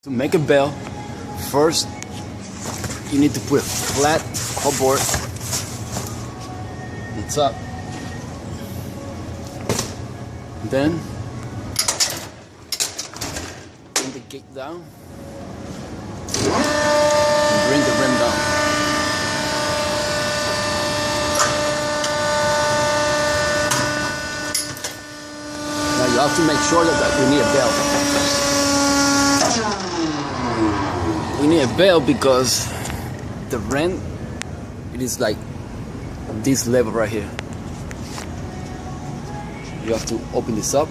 To make a bale, first you need to put a flat cardboard on the top. Then bring the gate down and bring the rim down. Now you have to make sure that we need a bale. We need a bale because the rim, it is like this level right here. You have to open this up.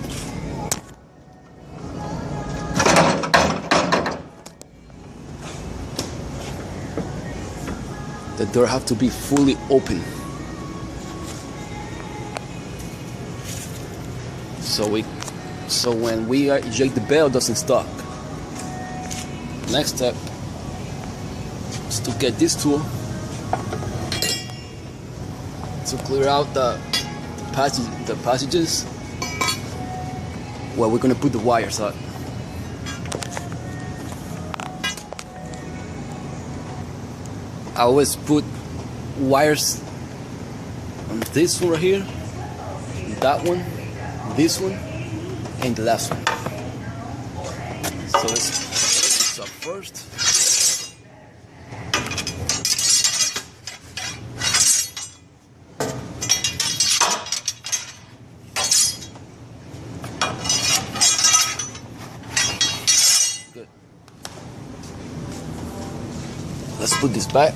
The door have to be fully open. So when we eject the bale, it doesn't stuck. Next step is to get this tool to clear out the passages where we're gonna put the wires on. I always put wires on this one right here, that one, this one, and the last one. So let's put this up first. Good. Let's put this back.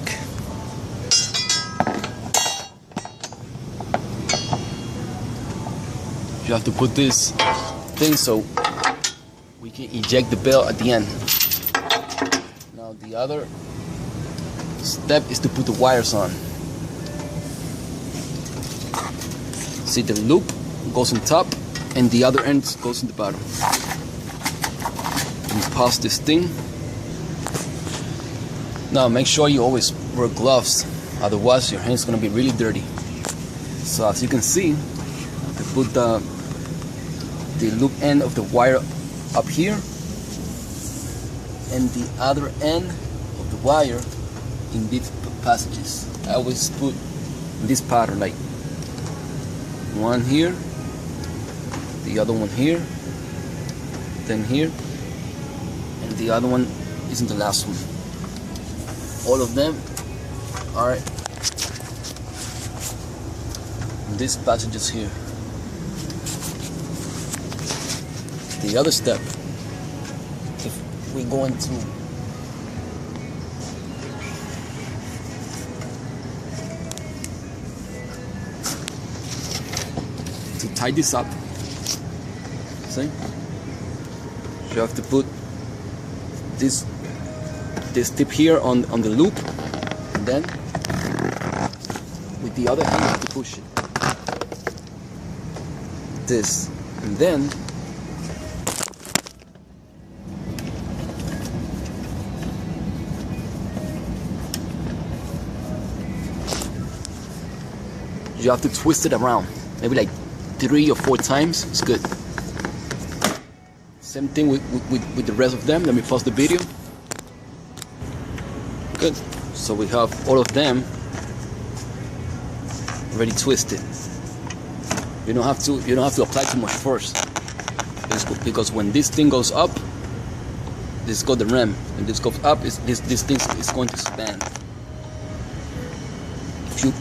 You have to put this thing so we can eject the bale at the end. Now the other step is to put the wires on. See, the loop goes on top and the other end goes in the bottom. You pause this thing. Now make sure you always wear gloves, otherwise your hand's gonna be really dirty. So as you can see, I put the loop end of the wire up here and the other end of the wire in these passages. I always put this pattern, like one here, the other one here, then here, and the other one isn't the last one. All of them are in these passages here. The other step, if we're going to tie this up, see? You have to put this tip here on the loop, and then with the other hand you have to push it. This, and then you have to twist it around, maybe like 3 or 4 times. It's good. Same thing with the rest of them. Let me pause the video. Good. So we have all of them already twisted. You don't have to apply too much first, because when this thing goes up, this goes the rim, and this goes up, this thing is going to expand.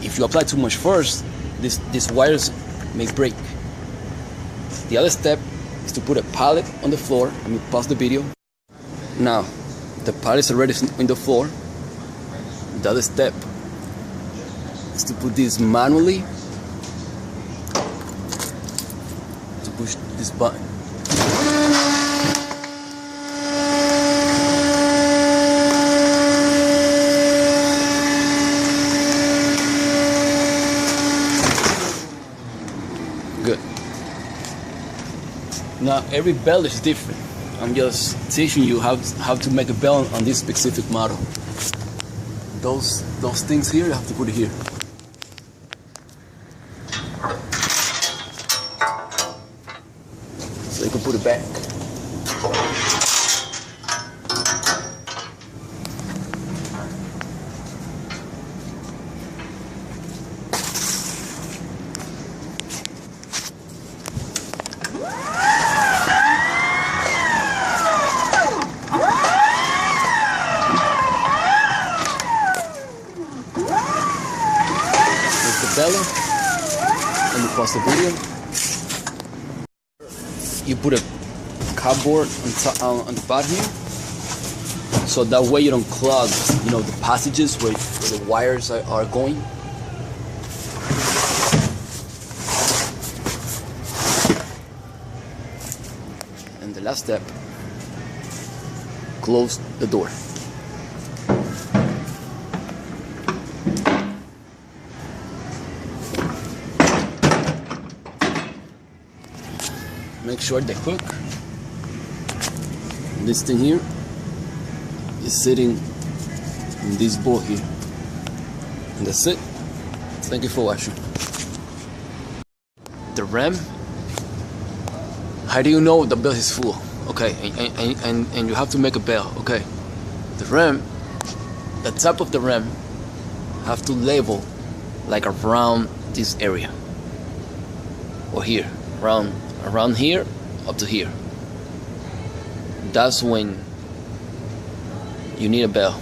If you apply too much first, these wires may break. The other step is to put a pallet on the floor. Let me pause the video. Now the pallet is already on the floor. The other step is to put this manually, to push this button. Good. Now every belt is different. I'm just teaching you how to make a belt on this specific model. Those things here, you have to put it here. So you can put it back. pause the video. You put a cardboard on the bottom here, so that way you don't clog, you know, the passages where the wires are going. And the last step, close the door. Make sure the hook, this thing here, is sitting in this bolt here. And that's it. Thank you for watching. The ram. How do you know the bale is full? Okay, and you have to make a bale. Okay, the ram, the top of the ram, have to label like around this area or here, around here up to here. That's when you need a bale.